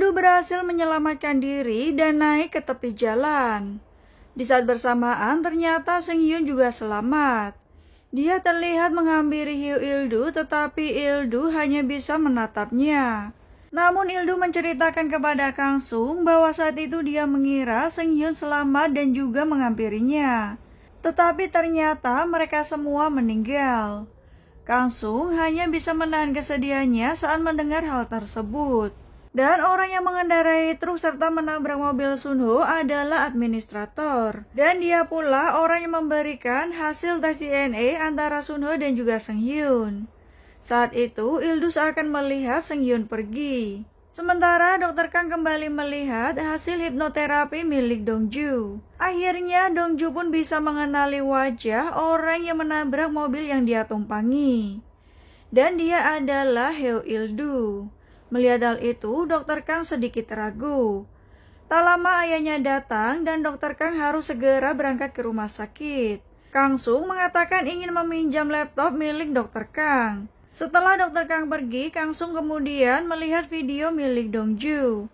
Ildu berhasil menyelamatkan diri dan naik ke tepi jalan. Di saat bersamaan ternyata Seng Hyun juga selamat. Dia terlihat menghampiri Hyo Ildu, tetapi Ildu hanya bisa menatapnya. Namun Ildu menceritakan kepada Kang Sung bahwa saat itu dia mengira Seng Hyun selamat dan juga menghampirinya. Tetapi ternyata mereka semua meninggal. Kang Sung hanya bisa menahan kesedihannya saat mendengar hal tersebut. Dan orang yang mengendarai truk serta menabrak mobil Sunho adalah administrator. Dan dia pula orang yang memberikan hasil tes DNA antara Sunho dan juga Seng Hyun. Saat itu, Ildu seakan melihat Seng Hyun pergi. Sementara Dr. Kang kembali melihat hasil hipnoterapi milik Dongju. Akhirnya Dongju pun bisa mengenali wajah orang yang menabrak mobil yang dia tumpangi. Dan dia adalah Hyo Ildu. Melihat hal itu, Dr. Kang sedikit ragu. Tak lama ayahnya datang dan Dr. Kang harus segera berangkat ke rumah sakit. Kang Sung mengatakan ingin meminjam laptop milik Dr. Kang. Setelah Dr. Kang pergi, Kang Sung kemudian melihat video milik Dongju.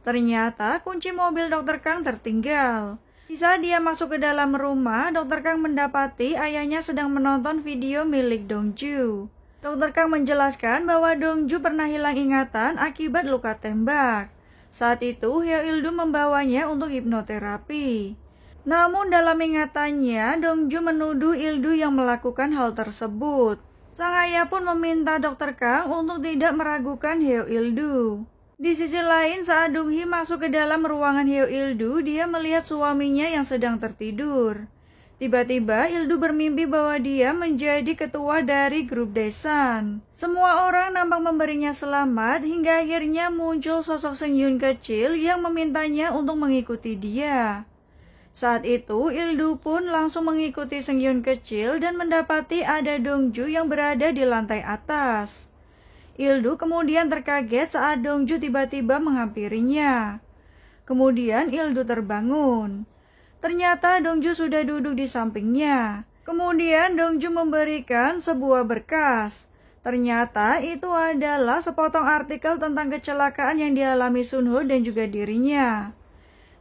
Ternyata kunci mobil Dr. Kang tertinggal. Di saat dia masuk ke dalam rumah, Dr. Kang mendapati ayahnya sedang menonton video milik Dongju. Dr. Kang menjelaskan bahwa Dongju pernah hilang ingatan akibat luka tembak. Saat itu, Hyo Ildu membawanya untuk hipnoterapi. Namun dalam ingatannya, Dongju menuduh Ildu yang melakukan hal tersebut. Sang ayah pun meminta Dr. Kang untuk tidak meragukan Hyo Ildu. Di sisi lain, saat Dong-hee masuk ke dalam ruangan Hyo Ildu, dia melihat suaminya yang sedang tertidur. Tiba-tiba Ildu bermimpi bahwa dia menjadi ketua dari grup Daesan. Semua orang nampak memberinya selamat hingga akhirnya muncul sosok Seng Hyun kecil yang memintanya untuk mengikuti dia. Saat itu Ildu pun langsung mengikuti Seng Hyun kecil dan mendapati ada Dongju yang berada di lantai atas. Ildu kemudian terkaget saat Dongju tiba-tiba menghampirinya. Kemudian Ildu terbangun. Ternyata Dongju sudah duduk di sampingnya. Kemudian Dongju memberikan sebuah berkas. Ternyata itu adalah sepotong artikel tentang kecelakaan yang dialami Sunho dan juga dirinya.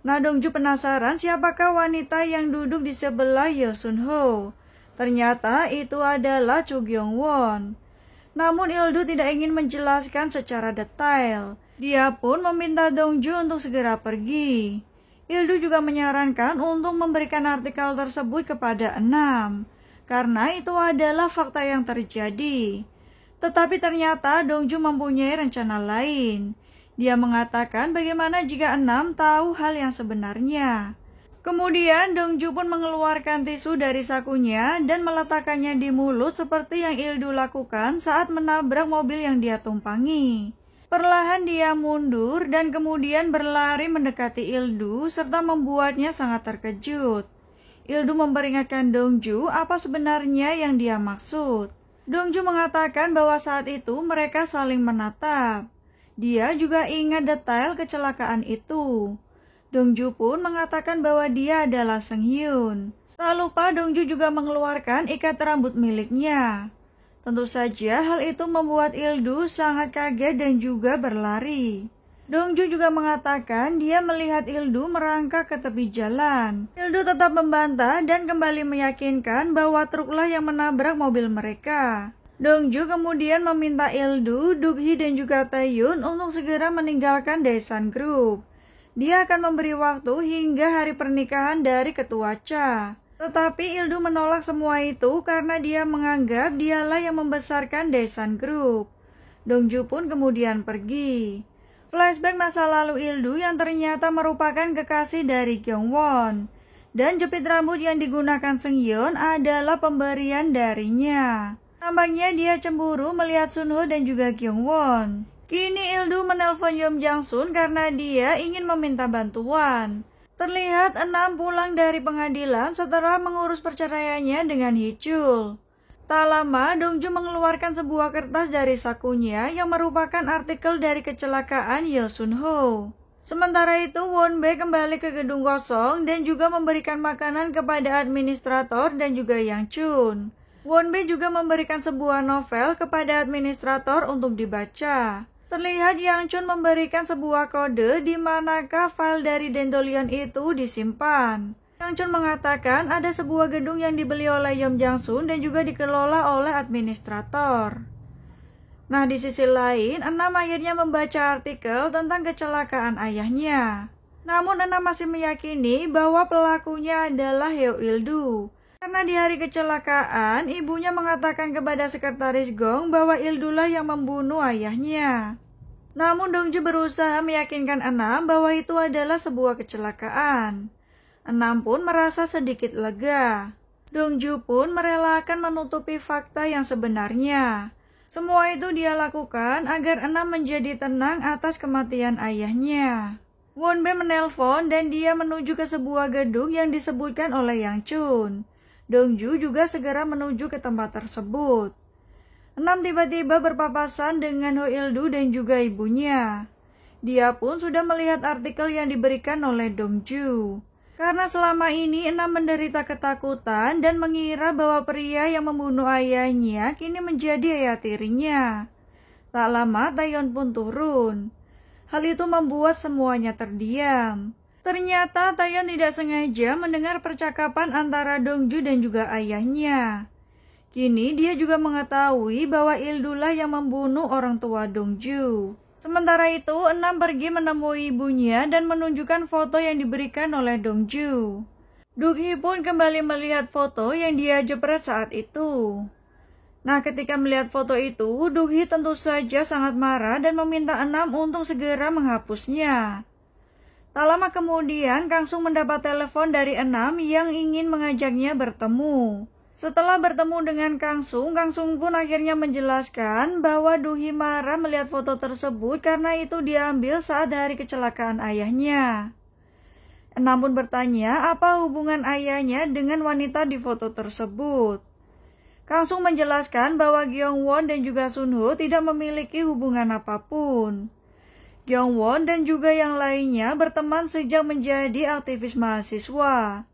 Nah, Dongju penasaran siapakah wanita yang duduk di sebelah Yo Sunho. Ternyata itu adalah Chu Gyung-won. Namun Ildu tidak ingin menjelaskan secara detail. Dia pun meminta Dongju untuk segera pergi. Ildu juga menyarankan untuk memberikan artikel tersebut kepada Enam, karena itu adalah fakta yang terjadi. Tetapi ternyata Dongju mempunyai rencana lain. Dia mengatakan bagaimana jika Enam tahu hal yang sebenarnya. Kemudian Dongju pun mengeluarkan tisu dari sakunya dan meletakkannya di mulut seperti yang Ildu lakukan saat menabrak mobil yang dia tumpangi. Perlahan dia mundur dan kemudian berlari mendekati Ildu serta membuatnya sangat terkejut. Ildu memperingatkan Dongju apa sebenarnya yang dia maksud. Dongju mengatakan bahwa saat itu mereka saling menatap. Dia juga ingat detail kecelakaan itu. Dongju pun mengatakan bahwa dia adalah Seng Hyun. Tak lupa Dongju juga mengeluarkan ikat rambut miliknya. Tentu saja hal itu membuat Ildu sangat kaget dan juga berlari. Dongju juga mengatakan dia melihat Ildu merangkak ke tepi jalan. Ildu tetap membantah dan kembali meyakinkan bahwa truklah yang menabrak mobil mereka. Dongju kemudian meminta Ildu, Duk-hee dan juga Taeyun untuk segera meninggalkan Daesan Group. Dia akan memberi waktu hingga hari pernikahan dari ketua Cha. Tetapi Ildu menolak semua itu karena dia menganggap dialah yang membesarkan Daesan Group. Dongju pun kemudian pergi. Flashback masa lalu Ildu yang ternyata merupakan kekasih dari Kyung-won. Dan jepit rambut yang digunakan Seng Hyun adalah pemberian darinya. Tampaknya dia cemburu melihat Sunho dan juga Kyung-won. Kini Ildu menelpon Yeom Jang-sun karena dia ingin meminta bantuan. Terlihat Enam pulang dari pengadilan setelah mengurus perceraiannya dengan Hee-chul. Tak lama, Dongju mengeluarkan sebuah kertas dari sakunya yang merupakan artikel dari kecelakaan Yo Sunho. Sementara itu, Won-bae kembali ke gedung kosong dan juga memberikan makanan kepada administrator dan juga Yang Chun. Won-bae juga memberikan sebuah novel kepada administrator untuk dibaca. Terlihat Yang Chun memberikan sebuah kode di manakah file dari Dandelion itu disimpan. Yang Chun mengatakan ada sebuah gedung yang dibeli oleh Yeom Jang-sun dan juga dikelola oleh administrator. Nah, di sisi lain, Enam akhirnya membaca artikel tentang kecelakaan ayahnya. Namun Enam masih meyakini bahwa pelakunya adalah Heo Il-du. Karena di hari kecelakaan, ibunya mengatakan kepada sekretaris Gong bahwa Il-du lah yang membunuh ayahnya. Namun Dongju berusaha meyakinkan Enam bahwa itu adalah sebuah kecelakaan. Enam pun merasa sedikit lega. Dongju pun merelakan menutupi fakta yang sebenarnya. Semua itu dia lakukan agar Enam menjadi tenang atas kematian ayahnya. Won-bae menelpon dan dia menuju ke sebuah gedung yang disebutkan oleh Yang Chun. Dongju juga segera menuju ke tempat tersebut. Enam tiba-tiba berpapasan dengan Ho Il-du dan juga ibunya. Dia pun sudah melihat artikel yang diberikan oleh Dongju. Karena selama ini Enam menderita ketakutan dan mengira bahwa pria yang membunuh ayahnya kini menjadi ayah tirinya. Tak lama Taeyeon pun turun. Hal itu membuat semuanya terdiam. Ternyata Taeyeon tidak sengaja mendengar percakapan antara Dongju dan juga ayahnya. Kini dia juga mengetahui bahwa Il-du lah yang membunuh orang tua Dongju. Sementara itu, Enam pergi menemui ibunya dan menunjukkan foto yang diberikan oleh Dongju. Duk-hee pun kembali melihat foto yang dia jepret saat itu. Nah, ketika melihat foto itu, Duk-hee tentu saja sangat marah dan meminta Enam untuk segera menghapusnya. Tak lama kemudian, Kang Sung mendapat telepon dari Enam yang ingin mengajaknya bertemu. Setelah bertemu dengan Kang Sung pun akhirnya menjelaskan bahwa Duk-hee marah melihat foto tersebut karena itu diambil saat hari kecelakaan ayahnya. Enam pun bertanya apa hubungan ayahnya dengan wanita di foto tersebut. Kang Sung menjelaskan bahwa Gyeong-won dan juga Sun-ho tidak memiliki hubungan apapun. Gyeong-won dan juga yang lainnya berteman sejak menjadi aktivis mahasiswa.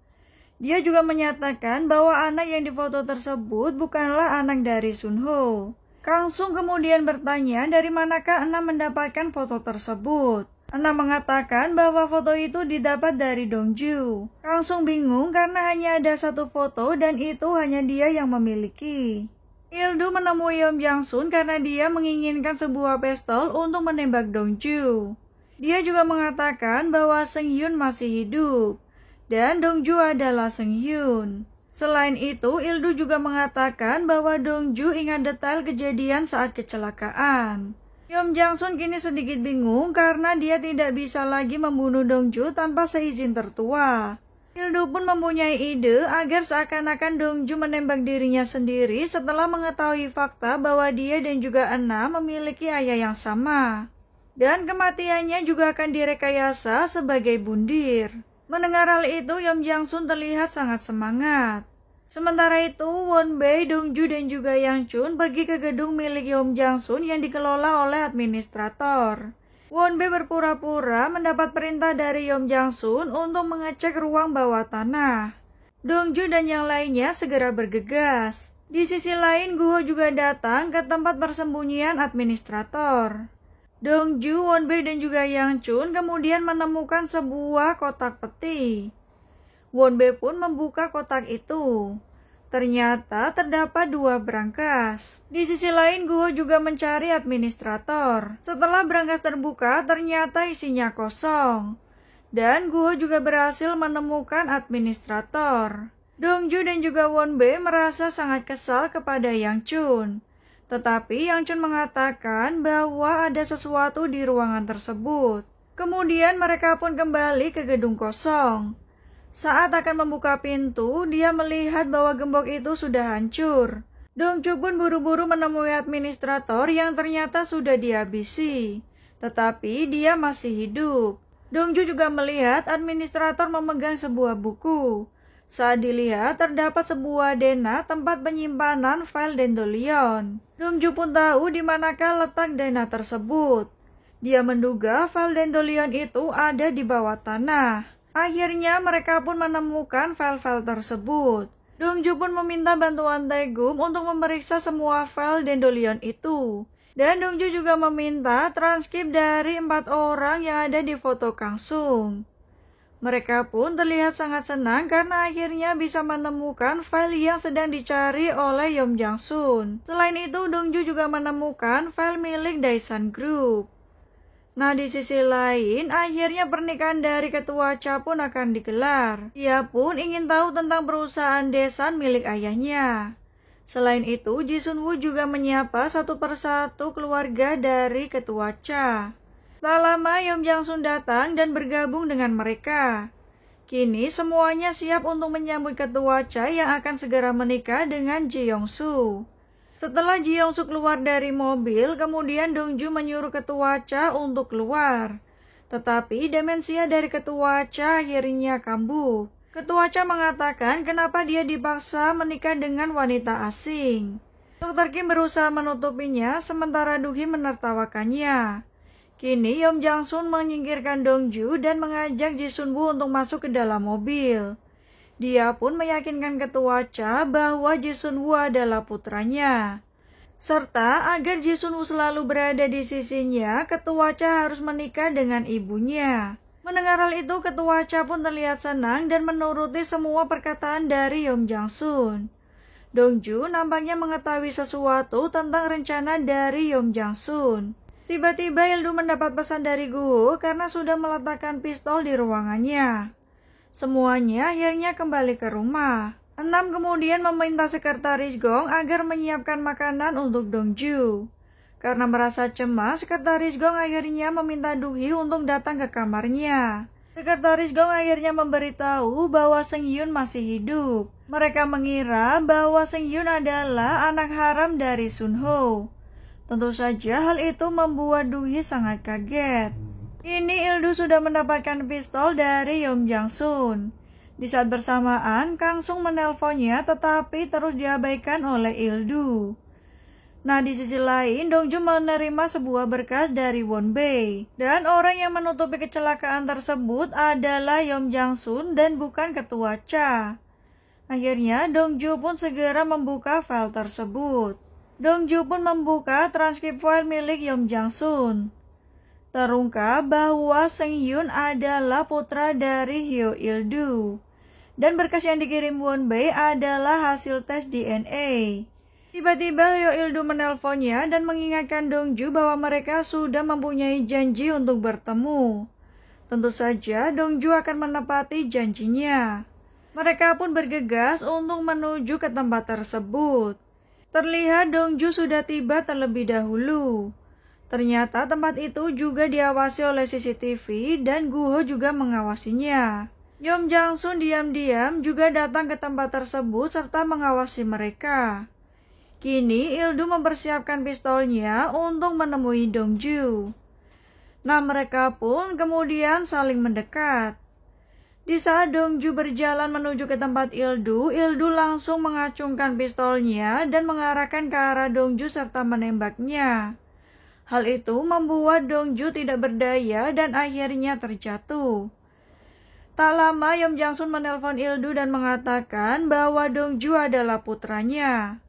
Dia juga menyatakan bahwa anak yang difoto tersebut bukanlah anak dari Sun-ho. Kang Sung kemudian bertanya dari manakah Enam mendapatkan foto tersebut. Enam mengatakan bahwa foto itu didapat dari Dongju. Kang Sung bingung karena hanya ada satu foto dan itu hanya dia yang memiliki. Il-du menemui Yeom Jang-sun karena dia menginginkan sebuah pistol untuk menembak Dongju. Dia juga mengatakan bahwa Seng-hyun masih hidup, dan Dongju adalah Seng-hyun. Selain itu, Il-du juga mengatakan bahwa Dongju ingat detail kejadian saat kecelakaan. Yeom Jang-sun kini sedikit bingung karena dia tidak bisa lagi membunuh Dongju tanpa seizin tertua. Il-du pun mempunyai ide agar seakan-akan Dongju menembak dirinya sendiri setelah mengetahui fakta bahwa dia dan juga Enam memiliki ayah yang sama. Dan kematiannya juga akan direkayasa sebagai bundir. Mendengar hal itu, Yeom Jang-sun terlihat sangat semangat. Sementara itu, Won-bae, Dongju dan juga Yang Chun pergi ke gedung milik Yeom Jang-sun yang dikelola oleh administrator. Won-bae berpura-pura mendapat perintah dari Yeom Jang-sun untuk mengecek ruang bawah tanah. Dongju dan yang lainnya segera bergegas. Di sisi lain, Guho juga datang ke tempat persembunyian administrator. Dongju, Won-bae dan juga Yang Chun kemudian menemukan sebuah kotak peti. Won-bae pun membuka kotak itu. Ternyata terdapat 2 brankas. Di sisi lain, Guho juga mencari administrator. Setelah brankas terbuka, ternyata isinya kosong. Dan Guho juga berhasil menemukan administrator. Dongju dan juga Won-bae merasa sangat kesal kepada Yang Chun. Tetapi Yang Chun mengatakan bahwa ada sesuatu di ruangan tersebut. Kemudian mereka pun kembali ke gedung kosong. Saat akan membuka pintu, dia melihat bahwa gembok itu sudah hancur. Dongju pun buru-buru menemui administrator yang ternyata sudah dihabisi. Tetapi dia masih hidup. Dongju juga melihat administrator memegang sebuah buku. Saat dilihat, terdapat sebuah dena tempat penyimpanan file Dandelion. Dongju pun tahu di manakah letak dena tersebut. Dia menduga file Dandelion itu ada di bawah tanah. Akhirnya mereka pun menemukan file-file tersebut. Dongju pun meminta bantuan Taegum untuk memeriksa semua file Dandelion itu. Dan Dongju juga meminta transkrip dari 4 orang yang ada di foto Kang Sung. Mereka pun terlihat sangat senang karena akhirnya bisa menemukan file yang sedang dicari oleh Yeom Jang-sun. Selain itu, Dongju juga menemukan file milik Daesan Group. Nah, di sisi lain, akhirnya pernikahan dari ketua Cha pun akan digelar. Dia pun ingin tahu tentang perusahaan Daesan milik ayahnya. Selain itu, Ji Sun Woo juga menyapa satu persatu keluarga dari ketua Cha. Tak lama Yeom Jang-sun datang dan bergabung dengan mereka. Kini semuanya siap untuk menyambut ketua Cha yang akan segera menikah dengan Ji Yong-su. Setelah Ji Yong-su keluar dari mobil, kemudian Dongju menyuruh ketua Cha untuk keluar. Tetapi demensia dari ketua Cha akhirnya kambuh. Ketua Cha mengatakan kenapa dia dipaksa menikah dengan wanita asing. Dr. Kim berusaha menutupinya, sementara Do-hee menertawakannya. Kini Yeom Jang-sun menyingkirkan Dongju dan mengajak Ji Sun Woo untuk masuk ke dalam mobil. Dia pun meyakinkan ketua Cha bahwa Ji Sun Woo adalah putranya. Serta agar Ji Sun Woo selalu berada di sisinya, ketua Cha harus menikah dengan ibunya. Mendengar hal itu, ketua Cha pun terlihat senang dan menuruti semua perkataan dari Yeom Jang-sun. Dongju nampaknya mengetahui sesuatu tentang rencana dari Yeom Jang-sun. Tiba-tiba Ildu mendapat pesan dari Guho karena sudah meletakkan pistol di ruangannya. Semuanya akhirnya kembali ke rumah. 6 kemudian meminta sekretaris Gong agar menyiapkan makanan untuk Dongju. Karena merasa cemas, sekretaris Gong akhirnya meminta Do-hee untuk datang ke kamarnya. Sekretaris Gong akhirnya memberitahu bahwa Seng Hyun masih hidup. Mereka mengira bahwa Seng Hyun adalah anak haram dari Sun Ho. Tentu saja hal itu membuat Do-hee sangat kaget. Kini Ildu sudah mendapatkan pistol dari Yeom Jang-sun. Di saat bersamaan, Kang Sung menelponnya tetapi terus diabaikan oleh Ildu. Nah, di sisi lain, Dongju menerima sebuah berkas dari Won Bae. Dan orang yang menutupi kecelakaan tersebut adalah Yeom Jang-sun dan bukan ketua Cha. Akhirnya, Dongju pun segera membuka file tersebut. Dongju pun membuka transkrip file milik Yeom Jang-sun. Terungkap bahwa Seng Hyun adalah putra dari Hyo Il-du. Dan berkas yang dikirim Won Bae adalah hasil tes DNA. Tiba-tiba Hyo Il-du menelponnya dan mengingatkan Dongju bahwa mereka sudah mempunyai janji untuk bertemu. Tentu saja Dongju akan menepati janjinya. Mereka pun bergegas untuk menuju ke tempat tersebut. Terlihat Dongju sudah tiba terlebih dahulu. Ternyata tempat itu juga diawasi oleh CCTV dan Guho juga mengawasinya. Yeom Jang-sun diam-diam juga datang ke tempat tersebut serta mengawasi mereka. Kini Ildu mempersiapkan pistolnya untuk menemui Dongju. Nah, mereka pun kemudian saling mendekat. Di saat Dongju berjalan menuju ke tempat Ildu, Ildu langsung mengacungkan pistolnya dan mengarahkan ke arah Dongju serta menembaknya. Hal itu membuat Dongju tidak berdaya dan akhirnya terjatuh. Tak lama Yeom Jang-sun menelpon Ildu dan mengatakan bahwa Dongju adalah putranya.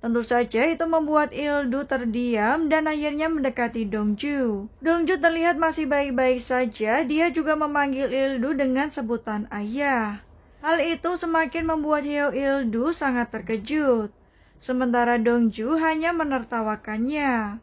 Tentu saja itu membuat Ildu terdiam dan akhirnya mendekati Dongju. Dongju terlihat masih baik-baik saja, dia juga memanggil Ildu dengan sebutan ayah. Hal itu semakin membuat Hyo Il-du sangat terkejut. Sementara Dongju hanya menertawakannya.